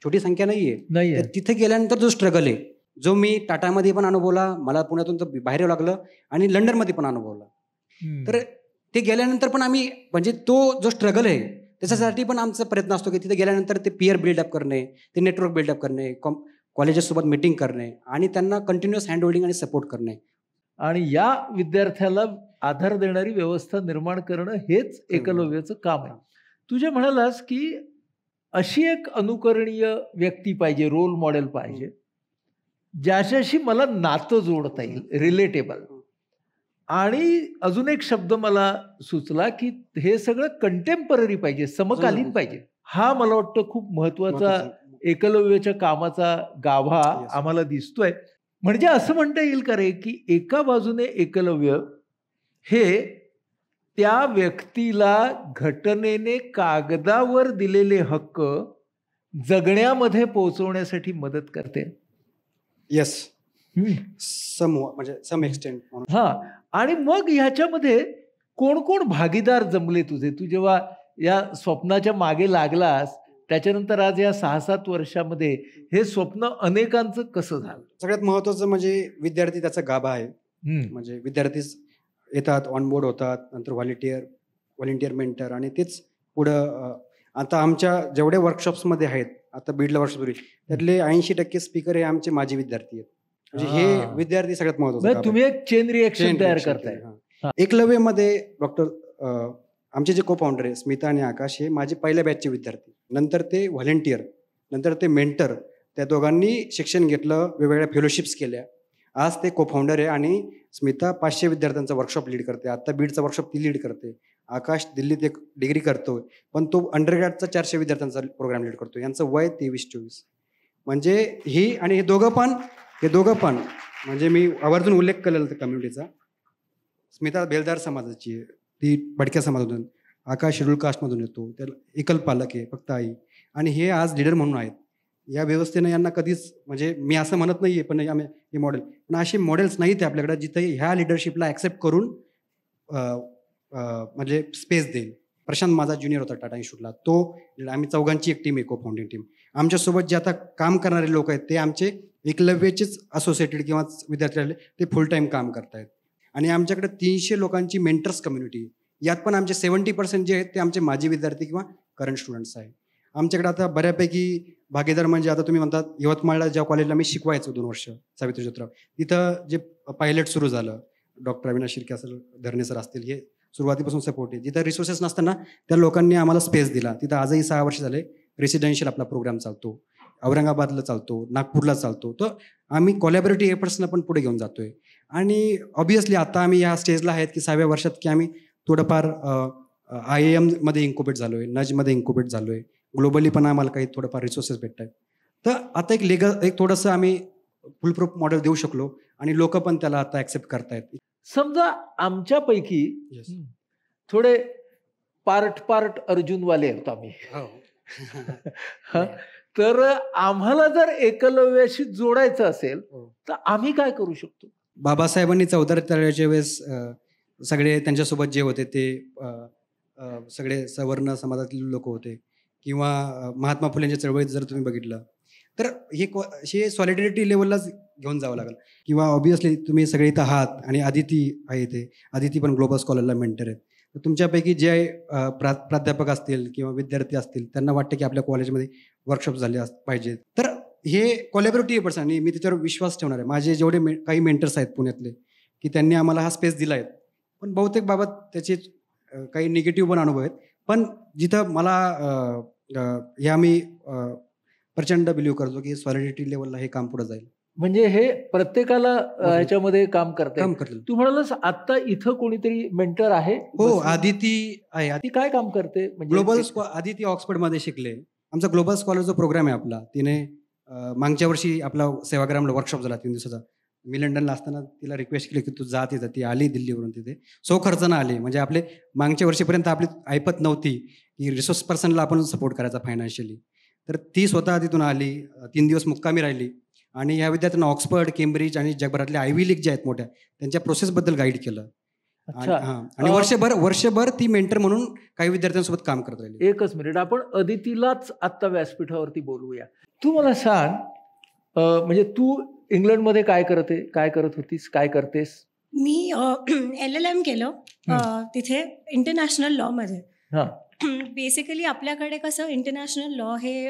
छोटी संख्या नाही आहे. तिथे गेल्यानंतर जो स्ट्रगल आहे, जो मी टाटामध्ये पण अनुभवला, मला पुण्यातून तर बाहेर यावं लागलं, आणि लंडनमध्ये पण अनुभवला. तर ते गेल्यानंतर पण आम्ही, म्हणजे तो जो स्ट्रगल आहे त्याच्यासाठी पण आमचा प्रयत्न असतो की तिथे गेल्यानंतर ते पिअर बिल्डअप करणे, ते नेटवर्क बिल्डअप करणे, कॉलेजेससोबत मीटिंग करणे, आणि त्यांना कंटिन्युअस हँड होल्डिंग आणि सपोर्ट करणे, आणि या विद्यार्थ्याला आधार देणारी व्यवस्था निर्माण करणं हेच एकलव्याचं काम आहे. तू जे म्हणालास की अशी एक अनुकरणीय व्यक्ती पाहिजे, रोल मॉडेल पाहिजे, ज्याच्याशी मला नातं जोडता येईल, रिलेटेबल. आणि अजून एक शब्द मला सुचला की हे सगळं कंटेम्पररी पाहिजे, समकालीन पाहिजे. हा मला वाटतं खूप महत्वाचा एकलव्याच्या कामाचा गाभा आम्हाला दिसतोय. म्हणजे असं म्हणता येईल का रे की एका बाजूने एकलव्य हे त्या व्यक्तीला घटनेने कागदावर दिलेले हक्क जगण्यामध्ये पोहोचवण्यासाठी मदत करते. येस, म्हणजे सम एक्सटेंट. आणि मग ह्याच्यामध्ये कोण कोण भागीदार जमले तुझे? तू जेव्हा या स्वप्नाच्या मागे लागलास त्याच्यानंतर आज या 6-7 वर्षामध्ये हे स्वप्न अनेकांचं कसं झालं? सगळ्यात महत्वाचं म्हणजे विद्यार्थी त्याचा गाभा आहे. म्हणजे विद्यार्थीच येतात, ऑनबोर्ड होतात, नंतर व्हॉलेंटियर मेंटर, आणि तेच पुढं. आता आमच्या जेवढ्या वर्कशॉप्समध्ये आहेत, आता बीडला वर्कशॉप त्यातले 80% स्पीकर हे आमचे माजी विद्यार्थी आहेत. म्हणजे हे विद्यार्थी सगळ्यात महत्वाचं. तुम्ही एक चेन रिएक्शन तयार करताय. एकलव्यमध्ये आमचे जे को फाउंडर आहे स्मिता आणि आकाश, हे माझे पहिल्या बॅचचे विद्यार्थी, नंतर ते व्हॉलेंटियर, नंतर ते मेंटर. त्या दोघांनी शिक्षण घेतलं, वेगवेगळ्या फेलोशिप्स केल्या. आज ते को फाउंडर आहे आणि स्मिता 500 विद्यार्थ्यांचा वर्कशॉप लीड करते. आता बीडचा वर्कशॉप ती लीड करते. आकाश दिल्लीत एक डिग्री करतोय, पण तो अंडरग्रॅडचा 400 विद्यार्थ्यांचा प्रोग्राम लीड करतो. यांचं वय 23-24. म्हणजे ही आणि हे दोघं पण म्हणजे मी आवर्जून उल्लेख केलेला त्या कम्युनिटीचा. स्मिता बेलदार समाजाची आहे, ती भटक्या समाजातून. आकाश शेड्यूल कास्टमधून येतो, त्याला एकल पालक आहे, फक्त आई. आणि हे आज लीडर म्हणून आहेत. या व्यवस्थेनं यांना कधीच, म्हणजे मी असं म्हणत नाही आहे, पण हे मॉडेल, पण असे मॉडेल्स नाहीत आपल्याकडे जिथे ह्या लिडरशिपला ॲक्सेप्ट करून म्हणजे स्पेस देईल. प्रशांत माझा ज्युनियर होता टाटा इन्स्टिट्यूटला, तो आम्ही चौघांची एक टीम आहे, को फाउंडिंग टीम. आमच्यासोबत जे आता काम करणारे लोक आहेत ते आमचे एकलव्यचेच असोसिएटेड किंवा विद्यार्थी राहिले, ते फुल टाईम काम करतायत. आणि आमच्याकडे 300 लोकांची मेंटर्स कम्युनिटी. यात पण आमचे 70% जे आहेत ते आमचे माजी विद्यार्थी किंवा करंट स्टुडंट्स आहे. आमच्याकडे आता बऱ्यापैकी भागीदार म्हणजे आता तुम्ही म्हणतात यवतमाळला ज्या कॉलेजला मी शिकवायचो 2 वर्ष, सावित्री ज्योतिराव, तिथं जे पायलट सुरू झालं, डॉक्टर अविनाश शिर्के असेल, धरणे सर असतील, हे सुरुवातीपासून सपोर्ट आहे. जिथं रिसोर्सेस नसताना त्या लोकांनी आम्हाला स्पेस दिला. तिथं आजही 6 वर्ष झाले रेसिडेन्शियल आपला प्रोग्राम चालतो. औरंगाबादला चालतो, नागपूरला चालतो. तर आम्ही कोलॅबोरेटिव्ह एफर्ट्सना पण पुढे घेऊन जातोय. आणि ऑब्व्हियसली आता आम्ही या स्टेजला आहेत की 6व्या वर्षात की आम्ही थोडंफार IIM मध्ये इन्क्युबेट झालोय, नजमध्ये इन्क्युबेट झालोय, ग्लोबली पण आम्हाला काही थोडंफार रिसोर्सेस भेटत आहेत. तर आता एक थोडंसं आम्ही फुल प्रूफ मॉडेल देऊ शकलो आणि लोक पण त्याला आता ऍक्सेप्ट करतायत. समजा आमच्यापैकी थोडे पार्ट अर्जुनवाले होतो आम्ही, तर आम्हाला जर एकलव्याशी जोडायचं असेल तर आम्ही काय करू शकतो? बाबासाहेबांनी 14 तळ्याच्या वेळेस सगळे त्यांच्यासोबत जे होते ते सगळे सवर्ण समाजातील लोक होते, किंवा महात्मा फुलेंच्या चळवळीत जर तुम्ही बघितलं तर हे सॉलिडॅरिटी लेवललाच घेऊन जावं लागेल. किंवा ऑब्व्हियसली तुम्ही सगळे इथं आहात आणि आदिती आहे, ते आदिती पण ग्लोबल स्कॉलरला मेंटर आहेत. तर तुमच्यापैकी जे प्राध्यापक असतील किंवा विद्यार्थी असतील त्यांना वाटतं की आपल्या कॉलेजमध्ये वर्कशॉप झाले पाहिजेत, तर हे कोलॅबोरेटिव्ह एफर्ट्स आणि मी त्याच्यावर विश्वास ठेवणार आहे. माझे जेवढे काही मेंटर्स आहेत पुण्यातले की त्यांनी आम्हाला हा स्पेस दिला आहे, पण बहुतेक बाबत त्याचे काही निगेटिव्ह पण अनुभव आहेत. पण जिथं मला हे आम्ही प्रचंड बिलीव्ह करतो की सॉलिडॅरिटी लेवलला हे काम पुढे जाईल. म्हणजे हे प्रत्येकाला ह्याच्यामध्ये काम करता. तू म्हणालास आता इथं कोणीतरी मेंटर आहे? हो, आदिती आहे. ती काय काम करते? ग्लोबल आदिती ऑक्सफर्डमध्ये शिकले. आमचा ग्लोबल स्कॉलर जो प्रोग्राम आहे आपला, तिने मागच्या वर्षी आपला सेवाग्रामला वर्कशॉप झाला 3 दिवसाचा. मी लंडनला असताना तिला रिक्वेस्ट केली की तू जा तिथं. ती आली दिल्लीवरून, तिथे खर्चानं आली. म्हणजे आपले मागच्या वर्षीपर्यंत आपली ऐपत नव्हती की रिसोर्स पर्सनला आपण सपोर्ट करायचा फायनान्शियली. तर ती स्वतः तिथून आली, 3 दिवस मुक्कामी राहिली आणि या विद्यार्थ्यांना ऑक्सफर्ड, केम्ब्रिज आणि जगभरातल्या आयव्ही लीग ज्या आहेत मोठ्या, त्यांच्या प्रोसेसबद्दल गाईड केलं. आणि वर्षभर ती मेंटर म्हणून काही विद्यार्थ्यांसोबत काम करत राहिली. 1 मिनिट, आपण अदितीलाच आत्ता व्यासपीठावरती बोलूया. तू मला सांग, म्हणजे तू इंग्लंडमध्ये काय करत होतीस, काय करतेस? मी LLM केलं तिथे इंटरनॅशनल लॉ मध्ये. बेसिकली आपल्याकडे कसं इंटरनॅशनल लॉ हे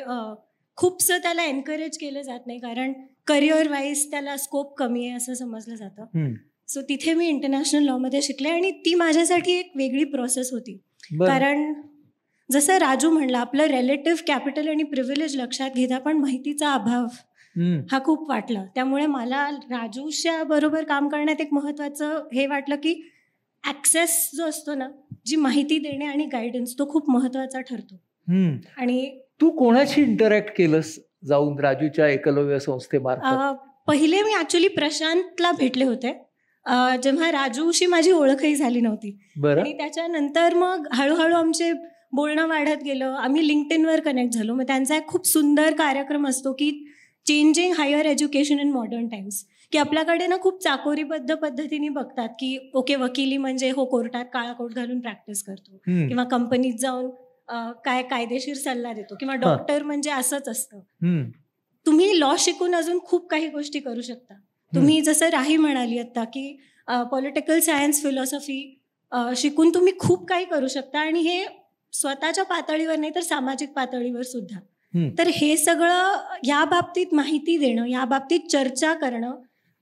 खूपसं त्याला एनकरेज केलं जात नाही, कारण करिअर वाईज त्याला स्कोप कमी आहे असं समजलं जातं. सो तिथे मी इंटरनॅशनल लॉ मध्ये शिकले आणि ती माझ्यासाठी एक वेगळी प्रोसेस होती. कारण जसं राजू म्हणला, आपलं रिलेटिव्ह कॅपिटल आणि प्रिव्हिलेज लक्षात घेता पण माहितीचा अभाव हा खूप वाटला. त्यामुळे मला राजूच्या बरोबर काम करण्यात एक महत्वाचं हे वाटलं की ऍक्सेस जो असतो ना, जी माहिती देणे आणि गायडन्स, तो खूप महत्वाचा ठरतो. आणि तू कोणाशी इंटरॅक्ट केलंस जाऊन राजूच्या एकलव्य संस्थेमार्फत? पहिले मी ऍक्च्युली प्रशांतला भेटले होते, जेव्हा राजूशी माझी ओळखही झाली नव्हती. आणि त्याच्यानंतर मग हळूहळू आमचे बोलणं वाढत गेलं. आम्ही लिंक्डइनवर कनेक्ट झालो. मग त्यांचा एक खूप सुंदर कार्यक्रम असतो की changing higher education in modern times, की आपल्याकडे ना खूप चाकोरीबद्ध पद्धतीने बघतात की ओके, वकिली म्हणजे हो कोर्टात काळा कोट घालून प्रॅक्टिस करतो, किंवा कंपनीत जाऊन काय कायदेशीर सल्ला देतो, किंवा डॉक्टर म्हणजे असंच असतं. तुम्ही लॉ शिकून अजून खूप काही गोष्टी करू शकता. तुम्ही जसं राही म्हणाली आता की पॉलिटिकल सायन्स, फिलॉसॉफी शिकून तुम्ही खूप काही करू शकता, आणि हे स्वतःच्या पातळीवर नाही तर सामाजिक पातळीवर सुद्धा. तर हे सगळं या बाबतीत माहिती देणं, या बाबतीत चर्चा करणं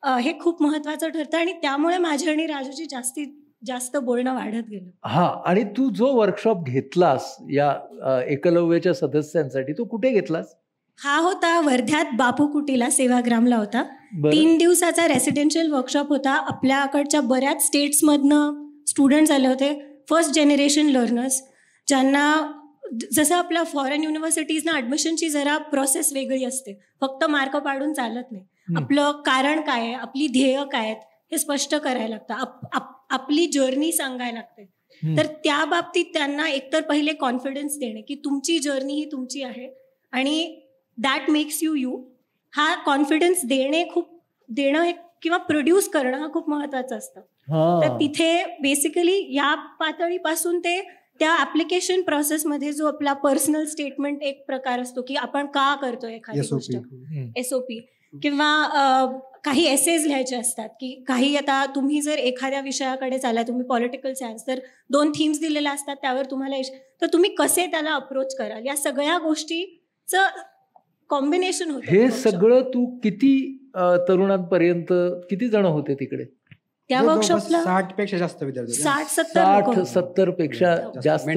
हे खूप महत्वाचं ठरतं आणि त्यामुळे माझी आणि राजूची जास्तीत जास्त बोलणं वाढत गेलं. हा, आणि तू जो वर्कशॉप घेतलास या एकलव्याच्या सदस्यांसाठी, तो कुठे घेतलास? हा होता वर्ध्यात बापू कुटीला, सेवाग्रामला होता. 3 दिवसाचा रेसिडेन्शियल वर्कशॉप होता. आपल्याकडच्या बऱ्याच स्टेट्समधनं स्टुडंट्स आले होते, फर्स्ट जनरेशन लर्नर्स, ज्यांना जसं आपल्या फॉरेन युनिव्हर्सिटीजना ॲडमिशनची जरा प्रोसेस वेगळी असते. फक्त मार्क पाडून चालत नाही. आपलं कारण काय आहे, आपली ध्येय काय आहेत हे स्पष्ट करायला लागतं, आपली जर्नी सांगायला लागते. तर त्या बाबतीत त्यांना एकतर पहिले कॉन्फिडन्स देणे की तुमची जर्नी ही तुमची आहे आणि दॅट मेक्स यू. हा कॉन्फिडन्स देणं किंवा प्रोड्यूस करणं हा खूप महत्वाचं असतं. तर तिथे बेसिकली या पातळीपासून ते त्या ऍप्लिकेशन प्रोसेसमध्ये जो आपला पर्सनल स्टेटमेंट एक प्रकार असतो की आपण का करतोय एखादी गोष्ट, SOP, किंवा काही एसेज लिहायचे असतात की काही, आता तुम्ही जर एखाद्या विषयाकडे चालाय, तुम्ही पॉलिटिकल सायन्स, तर 2 थीम्स दिलेल्या असतात, त्यावर तुम्हाला तर तुम्ही कसे त्याला अप्रोच कराल, या सगळ्या गोष्टीचं कॉम्बिनेशन होतं. हे सगळं तू किती तरुणांपर्यंत, किती जण होते तिकडे त्या वर्कशॉपला? 60 पेक्षा जास्त विद्यार्थी, 60-70 पेक्षा जास्त.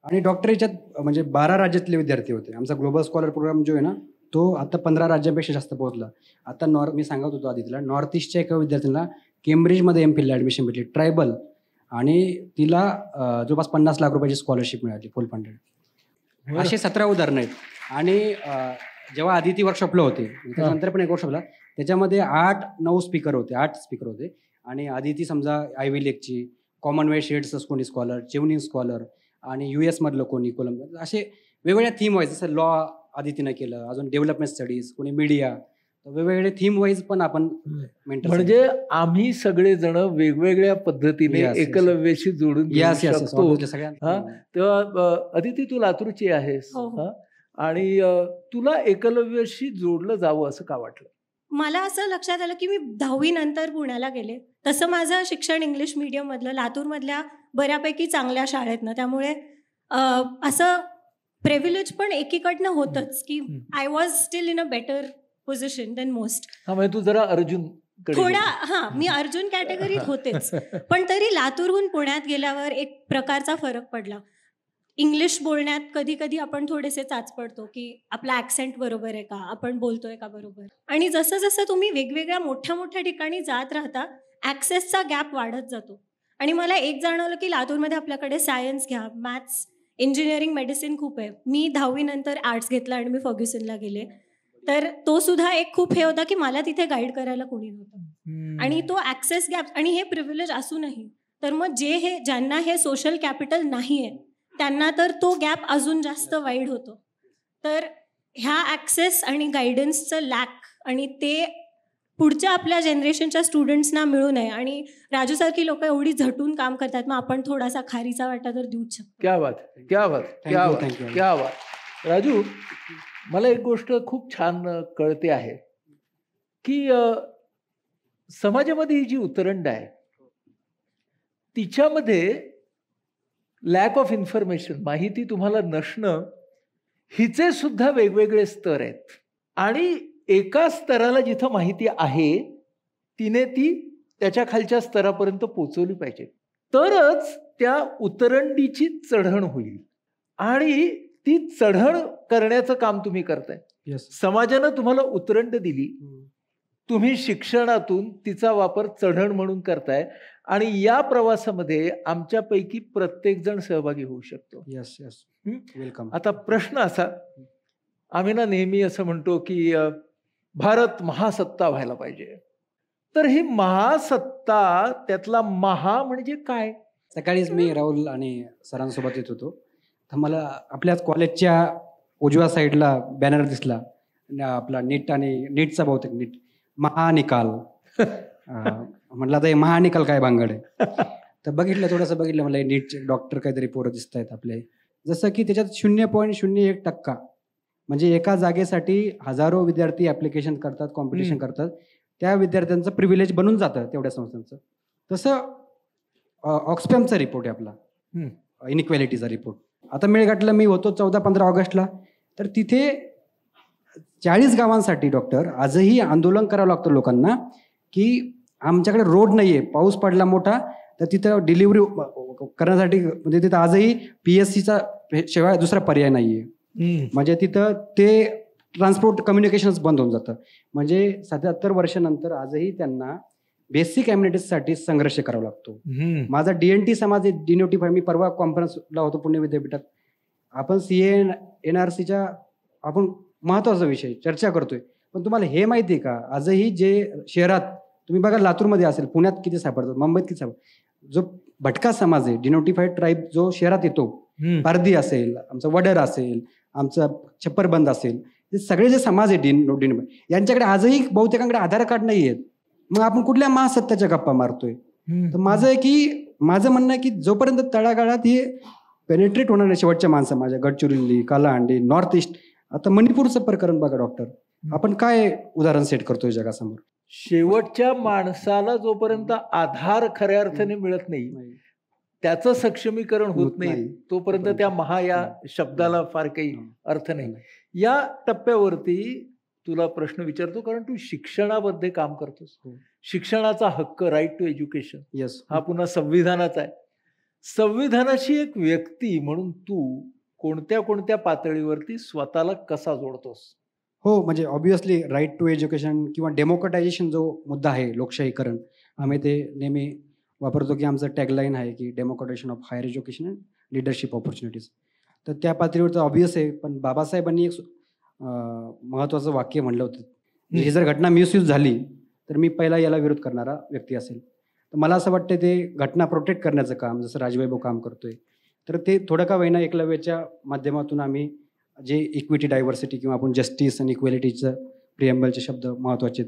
आणि डॉक्टरेच्यात म्हणजे 12 राज्यातले विद्यार्थी होते. आमचा ग्लोबल स्कॉलर प्रोग्राम जो आहे ना, तो आता 15 राज्यापेक्षा जास्त पोहोचला. आता मी सांगत होतो आदितीला, नॉर्थ ईस्टच्या एका विद्यार्थ्यांना केम्ब्रिजमध्ये MPhilला ॲडमिशन भेटली, ट्रायबल, आणि तिला जवळपास 50 लाख रुपयाची स्कॉलरशिप मिळाली, फुल फंडेड. असे 17 उदाहरणं आहेत. आणि जेव्हा आदिती वर्कशॉपला होते, त्याच्यानंतर पण एक वर्कशॉपला, त्याच्यामध्ये 8-9 स्पीकर होते. आणि आदिती समजा आयव्ही लीगची, कॉमनवेल्थ शेड्सचं कोणी स्कॉलर, चेवनिंग स्कॉलर, आणि US मधलं कोणी, कोलंबिया, असे वेगवेगळ्या थीम वाईज, जसं लॉ आदितीनं केलं, अजून डेव्हलपमेंट स्टडीज, कोणी मीडिया, वेगवेगळे थीम वाईज पण आपण म्हणजे आम्ही सगळेजण वेगवेगळ्या पद्धतीने एकलव्याशी जोडून शकतो. तेव्हा अदिती, तू लातूरची आहेस आणि तुला एकलव्याशी जोडलं जावं असं का वाटलं? मला असं लक्षात आलं की मी 10वी नंतर पुण्याला गेले. तसं माझं शिक्षण इंग्लिश मीडियम मधलं, लातूरमधल्या बऱ्यापैकी चांगल्या शाळेतनं, त्यामुळे असं प्रिव्हिलेज पण एकीकडनं होतच की I was still in a better position than most. तू जरा अर्जुन थोडा, मी अर्जुन कॅटेगरीत होतेच, पण तरी लातूरहून पुण्यात गेल्यावर एक प्रकारचा फरक पडला. इंग्लिश बोलण्यात कधी कधी आपण थोडेसे चाच पडतो की आपला ॲक्सेंट बरोबर आहे का, आपण बोलतोय का बरोबर. आणि जसं जसं तुम्ही वेगवेगळ्या मोठ्या मोठ्या ठिकाणी जात राहता, ॲक्सेसचा गॅप वाढत जातो. आणि मला एक जाणवलं की लातूरमध्ये आपल्याकडे सायन्स घ्या, मॅथ्स, इंजिनिअरिंग, मेडिसिन खूप आहे. मी 10वी नंतर आर्ट्स घेतला आणि मी फर्ग्युसनला गेले, तर तो सुद्धा एक खूप हे होता की मला तिथे गाईड करायला कोणी नव्हतं. आणि तो ॲक्सेस गॅप आणि हे प्रिव्हिलेज असूनही, तर मग ज्यांना हे सोशल कॅपिटल नाही आहे त्यांना तर तो गॅप अजून जास्त वाईड होतो. तर ह्या ॲक्सेस आणि गायडन्सचं लॅक, आणि ते पुढच्या आपल्या जनरेशनच्या स्टुडंट्सना मिळू नये. आणि राजूसारखी लोक एवढी झटून काम करतात, मग आपण थोडासा खारीचा वाटा तर देऊच शकतो. क्या बात, क्या बात, क्या बात, क्या बात. राजू, मला एक गोष्ट खूप छान कळते आहे की समाजामध्ये ही जी उतरंड आहे तिच्यामध्ये लॅक ऑफ इन्फॉर्मेशन, माहिती तुम्हाला नसणं, हिचे सुद्धा वेगवेगळे स्तर आहेत. आणि एका स्तराला जिथं माहिती आहे तिने ती त्याच्या खालच्या स्तरापर्यंत पोहोचवली पाहिजे, तरच त्या उतरंडीची चढण होईल. आणि ती चढण करण्याचं काम तुम्ही करताय. समाजानं तुम्हाला उतरंड दिली, तुम्ही शिक्षणातून तिचा वापर चढण म्हणून करताय, आणि या प्रवासामध्ये आमच्यापैकी प्रत्येक जण सहभागी होऊ शकतो. वेलकम. आता प्रश्न असा, आम्ही ना नेहमी असं म्हणतो की भारत महासत्ता व्हायला पाहिजे. तर ही महासत्ता, त्यातला महा म्हणजे काय? सकाळीच मी राहुल आणि सरांसोबत येत होतो, तर मला आपल्याच कॉलेजच्या उजव्या साईडला बॅनर दिसला, आपला नीट आणि नीटचा, बहुतेक नीट महानिकाल. म्हटलं आता हे महानिकाल काय भांगड आहे. तर बघितलं, थोडंसं बघितलं, मला नीटचे डॉक्टर काहीतरी पोरं दिसत आहेत आपले, जसं की त्याच्यात 0.01% म्हणजे एका जागेसाठी हजारो विद्यार्थी ॲप्लिकेशन करतात, कॉम्पिटिशन करतात, त्या विद्यार्थ्यांचं प्रिव्हिलेज बनून जातं तेवढ्या संस्थांचं. तसं ऑक्सफॅमचा रिपोर्ट आहे आपला, इनइक्वॅलिटीचा रिपोर्ट. आता मेळघाटला मी होतो 14-15 ऑगस्टला, तर तिथे 40 गावांसाठी डॉक्टर आजही आंदोलन करावं लागतं लोकांना की आमच्याकडे रोड नाही आहे, पाऊस पडला मोठा तर तिथं डिलिव्हरी करण्यासाठी म्हणजे तिथं आजही PSCचा शिवाय दुसरा पर्याय नाही आहे. म्हणजे तिथं ते ट्रान्सपोर्ट कम्युनिकेशनच बंद होऊन जातं. म्हणजे 77 वर्षानंतर आजही त्यांना बेसिक ॲम्युनिटीजसाठी संघर्ष करावा लागतो. माझा DNT समाज डिनोटिफाय, मी परवा कॉन्फरन्सला होतो पुणे विद्यापीठात, आपण CA NRCच्या आपण महत्त्वाचा विषय चर्चा करतोय, पण तुम्हाला हे माहिती आहे का आजही जे शहरात तुम्ही बघा, लातूरमध्ये असेल, पुण्यात किती सापडतात, मुंबईत किती सापडतात, जो भटका समाज आहे डिनोटिफाईड ट्राईब जो शहरात येतो, पारधी असेल, आमचा वडर असेल, आमचा छप्परबंद असेल, हे सगळे जे समाज आहे डिनोटिफाईड, यांच्याकडे आजही बहुतेकांकडे आधार कार्ड नाही आहेत. मग आपण कुठल्या महासत्ताच्या गप्पा मारतोय? तर माझं म्हणणं आहे की जोपर्यंत तळागाळात हे पेनिट्रेट होणार नाही, शेवटच्या माणसं माझ्या गडचिरोली, कालाहांडी, नॉर्थ ईस्ट, आता मणिपूरचं प्रकरण बघा डॉक्टर, आपण काय उदाहरण सेट करतोय जगासमोर? शेवटच्या माणसाला जोपर्यंत आधार खऱ्या अर्थाने मिळत नाही, त्याचं सक्षमीकरण होत नाही, तोपर्यंत त्या या शब्दाला फार काही अर्थ नाही. या टप्प्यावरती तुला प्रश्न विचारतो, कारण तू शिक्षणामध्ये काम करतोस. शिक्षणाचा हक्क, राईट टू एज्युकेशन, हा पुन्हा संविधानाचा आहे. संविधानाची एक व्यक्ती म्हणून तू कोणत्या कोणत्या पातळीवरती स्वतःला कसा जोडतोस? हो, म्हणजे ऑब्व्हियसली राईट टू एज्युकेशन किंवा डेमोक्रेटायझेशन जो मुद्दा आहे, लोकशाहीकरण, आम्ही ते नेहमी वापरतो की आमचं टॅगलाईन आहे की democratization of higher education and leadership opportunities. तर त्या पातळीवर तर ऑब्व्हियस आहे, पण बाबासाहेबांनी एक महत्त्वाचं वाक्य म्हणलं होतं, ही जर घटना मिसयूज झाली तर मी पहिला याला विरोध करणारा व्यक्ती असेल. तर मला असं वाटतं ते घटना प्रोटेक्ट करण्याचं काम जसं राजवैभव काम करतोय, तर ते थोडं का होईना एकलव्याच्या माध्यमातून आम्ही जे इक्विटी, डायव्हर्सिटी किंवा आपण जस्टिस आणि इक्वेलिटीचं प्रिएम्बलचे शब्द महत्त्वाचे,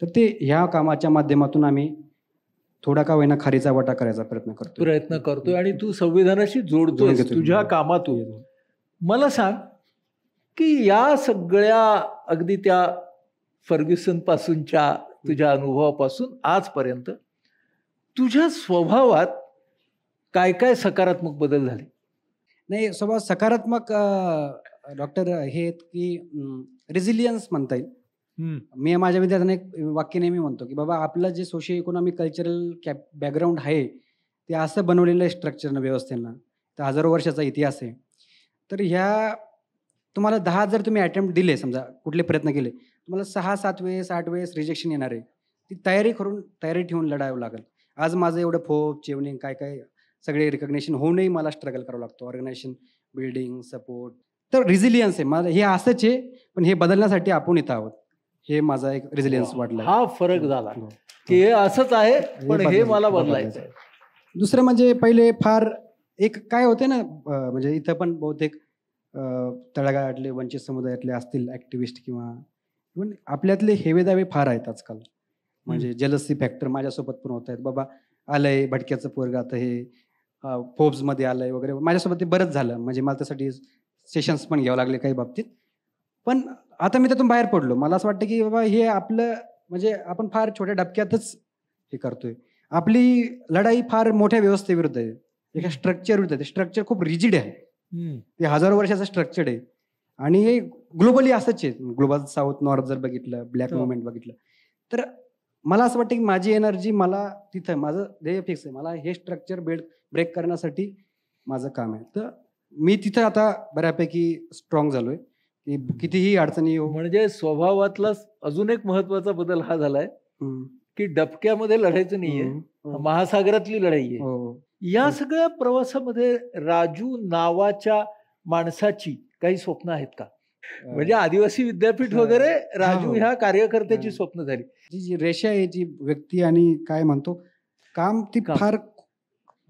तर ते ह्या कामाच्या माध्यमातून आम्ही थोडा का होईना खारीचा वाटा करायचा प्रयत्न करतोय आणि तू संविधानाशी जोडतोय तुझ्या कामातून. मला सांग की या सगळ्या अगदी त्या फर्ग्युसन पासूनच्या तुझ्या अनुभवापासून आजपर्यंत तुझ्या स्वभावात काय काय सकारात्मक बदल झाले? नाही, स्वभाव सकारात्मक डॉक्टर हे की रेझिलियन्स म्हणता येईल. मी माझ्या विद्यार्थ्यांना एक वाक्य नेहमी म्हणतो की बाबा, आपलं जे सोशिओ इकॉनॉमिक कल्चरल बॅकग्राऊंड आहे ते असं बनवलेलं आहे स्ट्रक्चरनं, व्यवस्थेनं, तर हजारो वर्षाचा इतिहास आहे. तर ह्या तुम्हाला 10 जर तुम्ही अटेम्प्ट दिले, समजा कुठले प्रयत्न केले, तुम्हाला 6-7 वेळेस 8 वेळेस रिजेक्शन येणार आहे. ती तयारी ठेवून लढावं लागेल. आज माझं एवढं फोप चेवनिंग काय काय सगळे रिकग्नेशन होऊनही मला स्ट्रगल करावं लागतो, ऑर्गनायझेशन बिल्डिंग, सपोर्ट. तर रेझिलियन्स आहे माझं, हे असंच आहे, पण हे बदलण्यासाठी आपण इथं आहोत. हे माझा एक रेझिलियन्स वाटला. हा फरक झाला की हे असंच आहे, पण हे मला बदलायचं आहे. दुसरं म्हणजे पहिले फार एक काय होते ना, म्हणजे इथं पण बहुतेक तळागाळातले वंचित समुदायातले असतील ॲक्टिव्हिस्ट किंवा इव्हन आपल्यातले हेवेदावे फार आहेत आजकाल. म्हणजे जेलसी फॅक्टर माझ्यासोबत पण होत आहेत. बाबा आलंय भटक्याचं पोरगा, आता हे फोब्समध्ये आलंय वगैरे, माझ्यासोबत ते बरंच झालं. म्हणजे मला त्यासाठी सेशन्स पण घ्यावं लागले काही बाबतीत. पण आता मी त्यातून बाहेर पडलो. मला असं वाटतं की बाबा हे आपलं म्हणजे आपण फार छोट्या डबक्यातच हे करतोय. आपली लढाई फार मोठ्या व्यवस्थेविरुद्ध आहे, एका स्ट्रक्चर विरुद्ध आहे. स्ट्रक्चर खूप रिजिड आहे, ते हजारो वर्षाचं स्ट्रक्चर आहे आणि हे ग्लोबली असंच आहे. ग्लोबल साऊथ नॉर्थ जर बघितलं, ब्लॅक मुवमेंट बघितलं, तर मला असं वाटतं की माझी एनर्जी, मला तिथं माझं ध्येय फिक्स आहे, मला हे स्ट्रक्चर ब्रेक करण्यासाठी माझं काम आहे. तर मी तिथं आता बऱ्यापैकी स्ट्रॉंग झालोय की कितीही अडचणी. म्हणजे स्वभावातला अजून एक महत्वाचा बदल हा झालाय की डबक्यामध्ये लढायचं नाहीये, महासागरातली लढाई आहे. या सगळ्या प्रवासामध्ये राजू नावाच्या माणसाची काही स्वप्न आहेत का? म्हणजे आदिवासी विद्यापीठ वगैरे राजू ह्या कार्यकर्त्याची स्वप्न झाली. जी रेषा आहे, जी व्यक्ती आणि काय म्हणतो काम, ती फार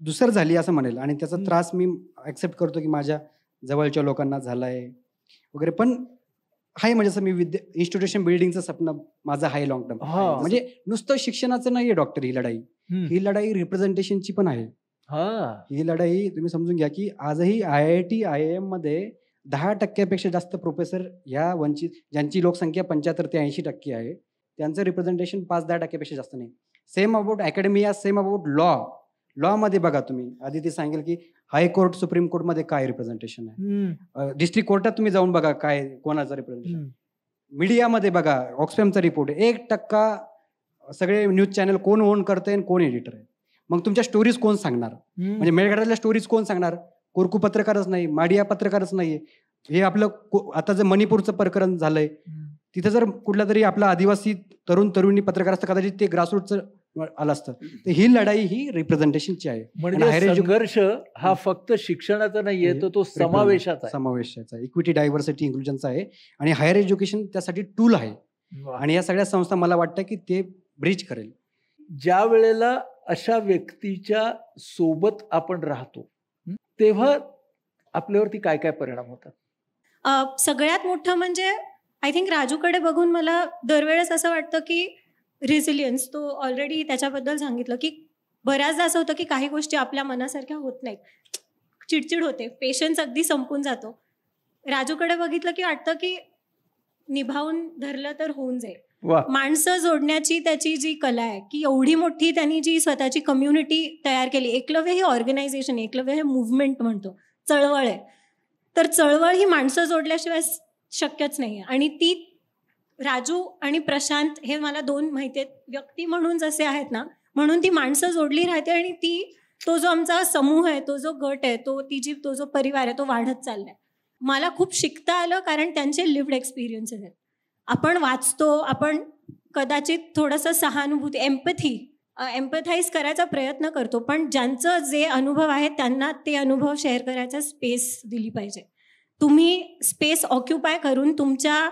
दुसर झाली असं म्हणेल. आणि त्याचा त्रास मी ऍक्सेप्ट करतो की माझ्या जवळच्या लोकांना झालाय वगैरे. पण हाय म्हणजे असं मी इन्स्टिट्यूशन बिल्डिंगचं स्वप्न माझं हाय लॉंग टर्म. म्हणजे नुसतं शिक्षणाचं नाहीये डॉक्टर ही लढाई, ही लढाई रिप्रेझेंटेशनची पण आहे. ही लढाई तुम्ही समजून घ्या की आजही IIT IIM मध्ये 10% जास्त प्रोफेसर ह्या वंचित, ज्यांची लोकसंख्या 75 ते 80% आहे, त्यांचं रिप्रेझेंटेशन 5-10% जास्त नाही. Same about academia, same about law मध्ये बघा तुम्ही. आधी ते सांगेल की हायकोर्ट, सुप्रीम कोर्टमध्ये काय रिप्रेझेंटेशन आहे, डिस्ट्रिक्ट कोर्टात तुम्ही जाऊन बघा काय कोणाचं रिप्रेझेंटेशन. मीडियामध्ये बघा, ऑक्सफॅमचा रिपोर्ट आहे, 1% सगळे न्यूज चॅनल कोण ओन करतंय आणि कोण एडिटर आहे. मग तुमच्या स्टोरीज कोण सांगणार, म्हणजे मेळघाटातल्या स्टोरीज कोण सांगणार. कोरकू पत्रकारच नाही, माडिया पत्रकारच नाहीये. हे आपलं आता जे मणिपूरचं प्रकरण झालंय तिथं जर कुठला तरी आपला आदिवासी तरुणी पत्रकार असतं कदाचित ते ग्रासरूटचं आलं असतं. तर ही लढाई ही रिप्रेझेंटेशनची आहे. म्हणजे संघर्ष हा फक्त शिक्षणाचा नाहीये, तो समावेशाचा इक्विटी डायव्हर्सिटी इन्क्लुजनचा आहे. आणि हायर एज्युकेशन त्यासाठी टूल आहे. आणि या सगळ्या संस्था मला वाटतं की ते ब्रिज करेल. ज्या वेळेला अशा व्यक्तीच्या सोबत आपण राहतो तेव्हा आपल्यावरती काय काय परिणाम होतात? सगळ्यात मोठं म्हणजे आय थिंक राजूकडे बघून मला दरवेळेस असं वाटतं की रेसिलियन्स, तो ऑलरेडी त्याच्याबद्दल सांगितलं की बऱ्याचदा असं होतं की काही गोष्टी आपल्या मनासारख्या होत नाहीत, चिडचिड होते, पेशन्स अगदी संपून जातो. राजूकडे बघितलं की वाटतं की निभावून धरलं तर होऊन जाईल. माणसं जोडण्याची त्याची जी कला आहे की एवढी मोठी त्यांनी जी स्वतःची कम्युनिटी तयार केली. एकलव्य ही ऑर्गनायझेशन, एकलव्य हे मुव्हमेंट म्हणतो, चळवळ आहे. तर चळवळ ही माणसं जोडल्याशिवाय शक्यच नाही. आणि ती राजू आणि प्रशांत हे मला दोन माहिती आहेत, व्यक्ती म्हणून जसे आहेत ना, म्हणून ती माणसं जोडली राहते. आणि तो जो आमचा समूह आहे, तो जो गट आहे, तो जो परिवार आहे, तो वाढत चाललाय. मला खूप शिकता आलं कारण त्यांचे लिव्ड एक्सपिरियन्सेस आहेत. आपण वाचतो, आपण कदाचित थोडंसं सहानुभूती, एम्पथाईज करायचा प्रयत्न करतो, पण ज्यांचं जे अनुभव आहे त्यांना ते अनुभव शेअर करायचा स्पेस दिली पाहिजे. तुम्ही स्पेस ऑक्युपाय करून तुमच्या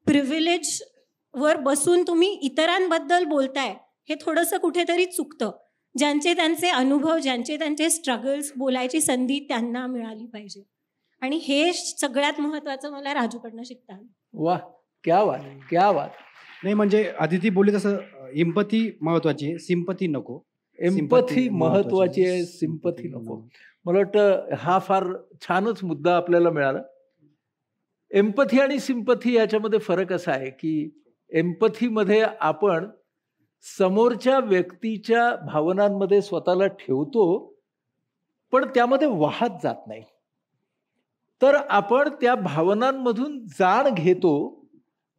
प्रिव्हिलेजवर बसून तुम्ही इतरांबद्दल बोलताय, हे थोडंसं कुठेतरी चुकतं. ज्यांचे त्यांचे अनुभव, ज्यांचे त्यांचे स्ट्रगल्स बोलायची संधी त्यांना मिळाली पाहिजे. आणि हे सगळ्यात महत्त्वाचं मला राजूकडनं शिकता आलं. वा, क्या बात, क्या बात. नाही म्हणजे आदिती बोलली तसं एम्पथी महत्वाची आहे, सिंपथी नको. एम्पथी महत्वाची आहे, सिंपथी नको. मला वाटतं हा फार छानच मुद्दा आपल्याला मिळाला. एम्पथी आणि सिंपथी याच्यामध्ये फरक असा आहे की एम्पथीमध्ये आपण समोरच्या व्यक्तीच्या भावनांमध्ये स्वतःला ठेवतो, पण त्यामध्ये वाहत जात नाही. तर आपण त्या भावनांमधून जाण घेतो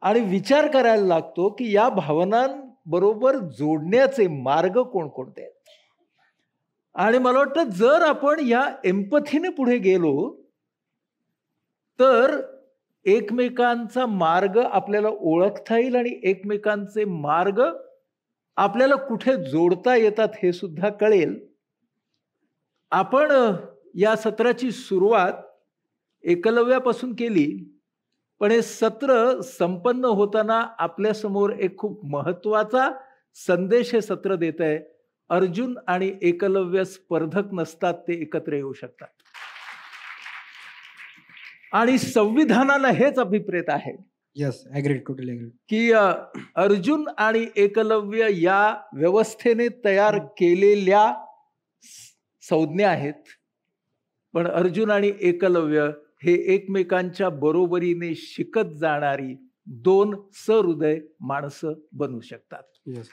आणि विचार करायला लागतो की या भावनांबरोबर जोडण्याचे मार्ग कोणकोणते आहेत. आणि मला वाटतं जर आपण या एम्पथीने पुढे गेलो तर एकमेकांचा मार्ग आपल्याला ओळखता येईल आणि एकमेकांचे मार्ग आपल्याला कुठे जोडता येतात हे सुद्धा कळेल. आपण या सत्राची सुरुवात एकलव्यापासून केली, पण हे सत्र संपन्न होताना आपल्या समोर एक खूप महत्वाचा संदेश हे सत्र देत आहे. अर्जुन आणि एकलव्य स्पर्धक नसतात, ते एकत्र येऊ शकतात. आणि संविधानाला हेच अभिप्रेत आहे. Yes, agree, totally agree. की अर्जुन आणि एकलव्य या व्यवस्थेने तयार केलेल्या संज्ञा आहेत, पण अर्जुन आणि एकलव्य हे एकमेकांच्या बरोबरीने शिकत जाणारी दोन सहृदय माणसं बनू शकतात. यस.